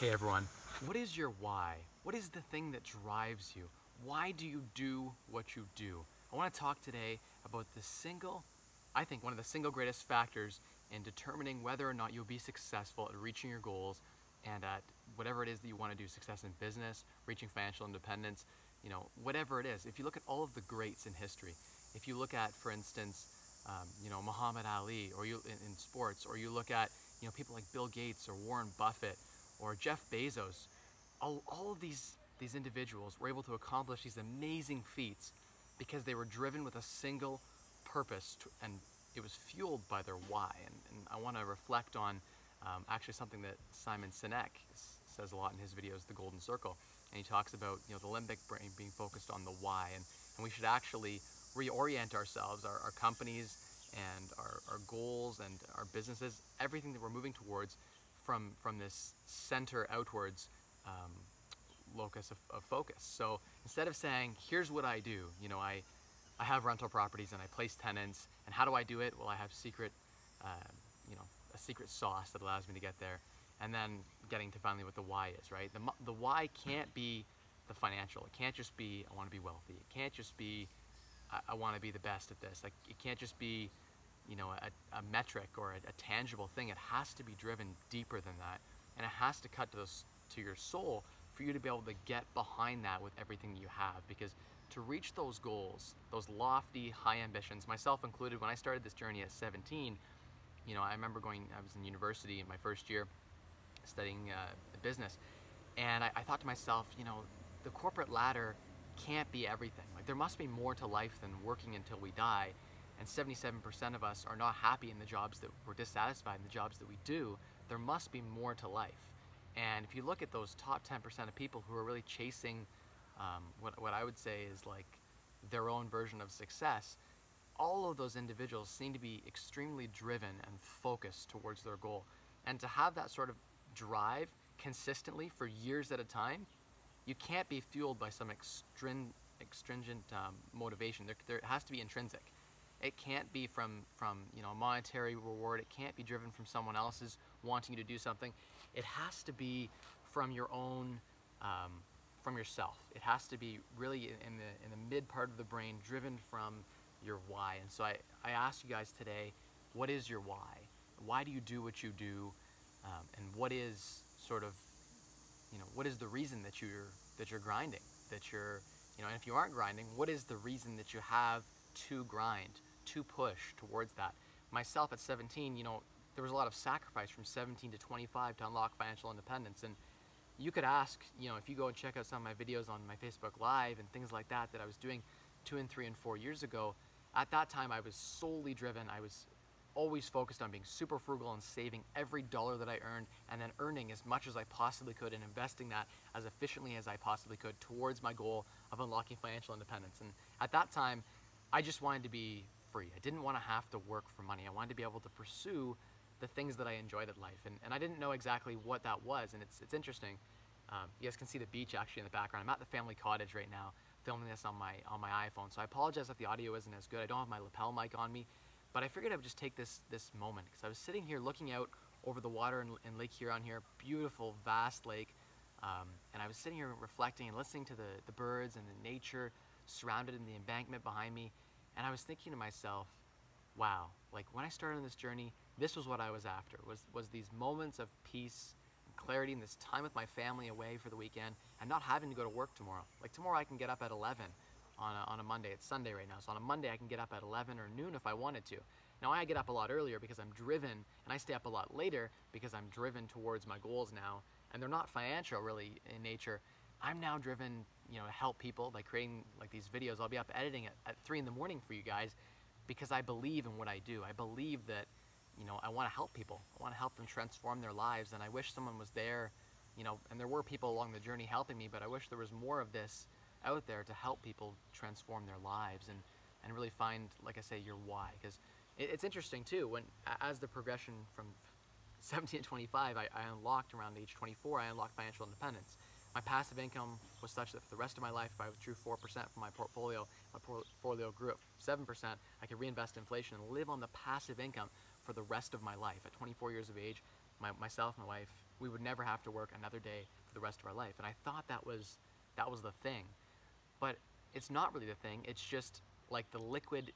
Hey everyone, what is your why? What is the thing that drives you? Why do you do what you do? I want to talk today about I think one of the single greatest factors in determining whether or not you'll be successful at reaching your goals and at whatever it is that you want to do, success in business, reaching financial independence, whatever it is. If you look at all of the greats in history, if you look at, for instance, Muhammad Ali, or in sports, or you look at, people like Bill Gates or Warren Buffett, or Jeff Bezos, all of these individuals were able to accomplish these amazing feats because they were driven with a single purpose, and it was fueled by their why. And I want to reflect on actually something that Simon Sinek says a lot in his videos, The Golden Circle, and he talks about the limbic brain being focused on the why, and we should actually reorient ourselves, our companies, and our goals and our businesses, everything that we're moving towards from this center outwards locus of focus. So instead of saying, here's what I do, I have rental properties and I place tenants, and how do I do it? Well, I have a secret sauce that allows me to get there, and then getting to finally what the why is, right? The why can't be the financial. It can't just be, I want to be wealthy. It can't just be, I want to be the best at this. Like, it can't just be a metric or a tangible thing. It has to be driven deeper than that, and it has to cut to your soul for you to be able to get behind that with everything that you have. Because to reach those goals, those lofty, high ambitions, myself included, when I started this journey at 17, I remember I was in university in my first year studying business, and I thought to myself, the corporate ladder can't be everything. Like, there must be more to life than working until we die. And 77% of us are not happy in the jobs that we're dissatisfied in the jobs that we do. There must be more to life. And if you look at those top 10% of people who are really chasing what I would say is like their own version of success, all of those individuals seem to be extremely driven and focused towards their goal. And to have that sort of drive consistently for years at a time, you can't be fueled by some extrinsic motivation. There has to be intrinsic. It can't be from a monetary reward. It can't be driven from someone else's wanting you to do something. It has to be from your own, from yourself. It has to be really in the mid part of the brain, driven from your why. And so I ask you guys today, what is your why? Why do you do what you do? And what is what is the reason that you're grinding? And if you aren't grinding, what is the reason that you have to grind, to push towards that? Myself at 17, there was a lot of sacrifice from 17 to 25 to unlock financial independence. And you could ask, if you go and check out some of my videos on my Facebook Live and things like that I was doing 2 and 3 and 4 years ago, at that time I was solely driven. I was always focused on being super frugal and saving every dollar that I earned, and then earning as much as I possibly could and investing that as efficiently as I possibly could towards my goal of unlocking financial independence. And at that time, I just wanted to be free. I didn't want to have to work for money. I wanted to be able to pursue the things that I enjoyed at life. And I didn't know exactly what that was. And it's interesting. You guys can see the beach actually in the background. I'm at the family cottage right now, filming this on my iPhone. So I apologize if the audio isn't as good. I don't have my lapel mic on me, but I figured I would just take this moment, because I was sitting here looking out over the water in Lake Huron here, beautiful, vast lake. And I was sitting here reflecting and listening to the birds and the nature surrounded in the embankment behind me. And I was thinking to myself, wow, like when I started on this journey, this was what I was after, was these moments of peace and clarity and this time with my family away for the weekend and not having to go to work tomorrow. Like tomorrow I can get up at 11 on a Monday. It's Sunday right now. So on a Monday I can get up at 11 or noon if I wanted to. Now I get up a lot earlier because I'm driven, and I stay up a lot later because I'm driven towards my goals now. And they're not financial really in nature. I'm now driven, to help people by creating like these videos. I'll be up editing at 3 in the morning for you guys because I believe in what I do. I believe that, I want to help people. I want to help them transform their lives. And I wish someone was there, and there were people along the journey helping me, but I wish there was more of this out there to help people transform their lives and really find, like I say, your why. Because it's interesting too, as the progression from 17 to 25, I unlocked around age 24, I unlocked financial independence. My passive income was such that for the rest of my life, if I withdrew 4% from my portfolio grew at 7%, I could reinvest inflation and live on the passive income for the rest of my life. At 24 years of age, myself, my wife, we would never have to work another day for the rest of our life. And I thought that was the thing. But it's not really the thing. It's just like the liquid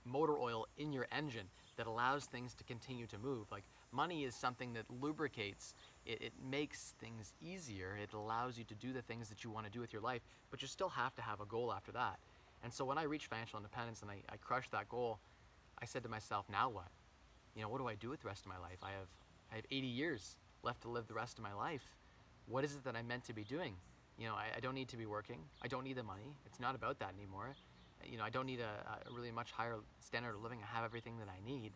motor oil in your engine that allows things to continue to move. Like money is something that lubricates. It makes things easier. It allows you to do the things that you want to do with your life, but you still have to have a goal after that. And so when I reached financial independence and I crushed that goal, I said to myself, now what? You know, what do I do with the rest of my life? I have 80 years left to live the rest of my life. What is it that I'm meant to be doing? You know, I don't need to be working. I don't need the money. It's not about that anymore. You know, I don't need a really much higher standard of living. I have everything that I need.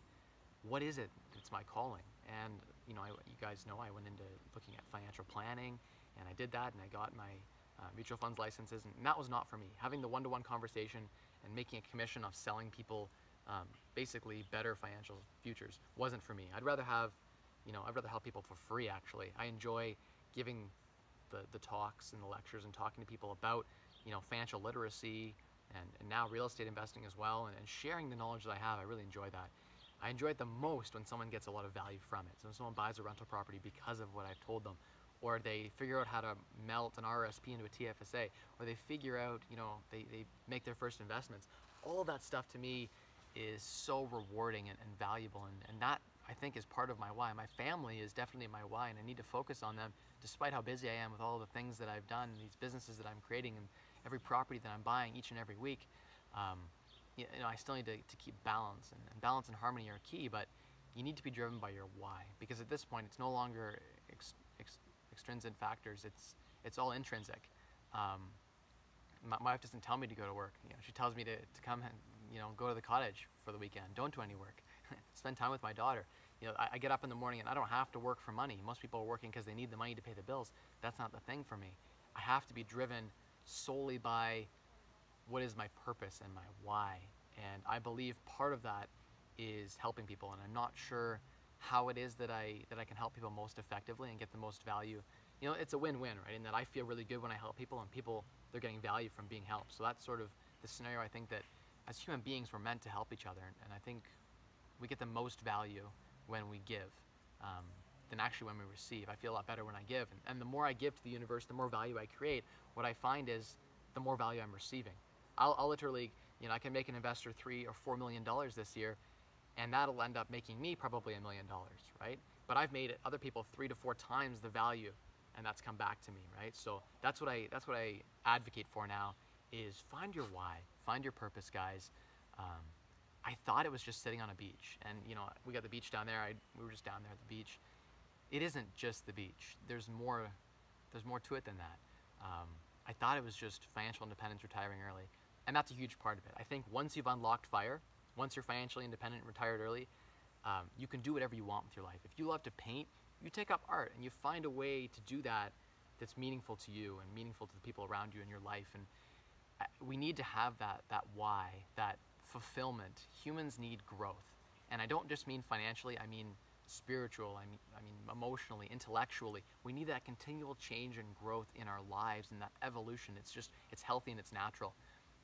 What is it that's my calling? And, you know, you guys know I went into looking at financial planning, and I did that, and I got my mutual funds licenses, and that was not for me. Having the one-to-one conversation and making a commission off selling people basically better financial futures wasn't for me. I'd rather help people for free, actually. I enjoy giving the talks and the lectures and talking to people about, you know, financial literacy and now real estate investing as well, and sharing the knowledge that I have. I really enjoy that. I enjoy it the most when someone gets a lot of value from it. So when someone buys a rental property because of what I've told them, or they figure out how to melt an RSP into a TFSA, or they figure out, you know, they make their first investments. All of that stuff to me is so rewarding and valuable, and that, I think, is part of my why. My family is definitely my why, and I need to focus on them despite how busy I am with all the things that I've done, these businesses that I'm creating, and every property that I'm buying each and every week. You know, I still need to keep balance, and balance and harmony are key, but you need to be driven by your why, because at this point it's no longer extrinsic factors, it's all intrinsic. My wife doesn't tell me to go to work. You know, she tells me to come and, you know, go to the cottage for the weekend, don't do any work. Spend time with my daughter. You know, I get up in the morning and I don't have to work for money. Most people are working because they need the money to pay the bills. That's not the thing for me. I have to be driven solely by what is my purpose and my why. And I believe part of that is helping people, and I'm not sure how it is that I can help people most effectively and get the most value. You know, it's a win-win, right? In that I feel really good when I help people, and people, they're getting value from being helped. So that's sort of the scenario. I think that as human beings, we're meant to help each other, and I think we get the most value when we give than actually when we receive. I feel a lot better when I give, and the more I give to the universe, the more value I create. What I find is the more value I'm receiving. I'll literally, you know, I can make an investor $3 or $4 million this year, and that'll end up making me probably $1 million, right? But I've made other people 3 to 4 times the value, and that's come back to me, right? So that's what I advocate for now, is find your why, find your purpose, guys. I thought it was just sitting on a beach, and you know, we got the beach down there. We were just down there at the beach. It isn't just the beach. There's more to it than that. I thought it was just financial independence, retiring early, and that's a huge part of it. I think once you've unlocked FIRE, once you're financially independent and retired early, you can do whatever you want with your life. If you love to paint, you take up art and you find a way to do that that's meaningful to you and meaningful to the people around you in your life. And we need to have that why, that fulfillment. Humans need growth, and I don't just mean financially. I mean spiritual. I mean emotionally, intellectually. We need that continual change and growth in our lives, and that evolution. It's healthy and it's natural.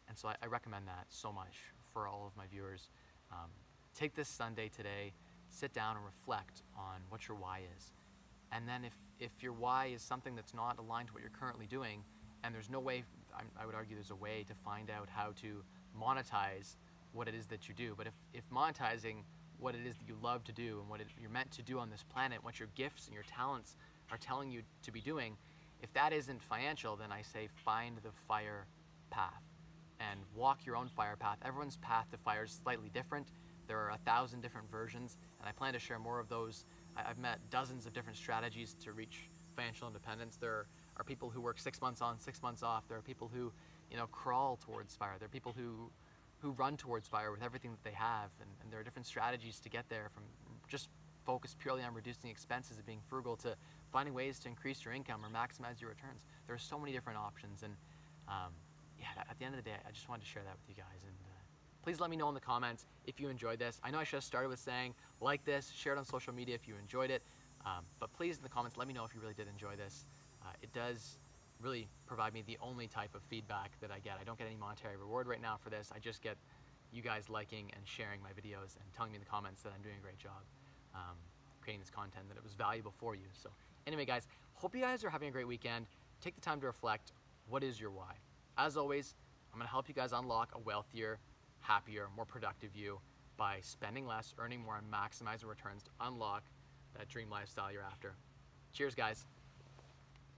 And so I recommend that so much for all of my viewers. Take this Sunday today, sit down and reflect on what your why is. And then if your why is something that's not aligned to what you're currently doing, and there's no way, I would argue there's a way to find out how to monetize what it is that you do. But if monetizing what it is that you love to do and what you're meant to do on this planet, what your gifts and your talents are telling you to be doing, if that isn't financial, then I say find the FIRE path and walk your own FIRE path. Everyone's path to FIRE is slightly different. There are 1,000 different versions, and I plan to share more of those. I've met dozens of different strategies to reach financial independence. There are people who work 6 months on, 6 months off. There are people who, you know, crawl towards FIRE. There are people who run towards FIRE with everything that they have, and there are different strategies to get there, from just focus purely on reducing expenses and being frugal to finding ways to increase your income or maximize your returns. There are so many different options, and yeah, at the end of the day, I just wanted to share that with you guys. And please let me know in the comments if you enjoyed this. I know I should have started with saying like this, share it on social media if you enjoyed it, but please in the comments let me know if you really did enjoy this. It does really provide me the only type of feedback that I get. I don't get any monetary reward right now for this. I just get you guys liking and sharing my videos and telling me in the comments that I'm doing a great job. creating this content, that it was valuable for you. So anyway, guys, hope you guys are having a great weekend. Take the time to reflect. What is your why? As always, I'm going to help you guys unlock a wealthier, happier, more productive you by spending less, earning more, and maximizing returns to unlock that dream lifestyle you're after. Cheers, guys.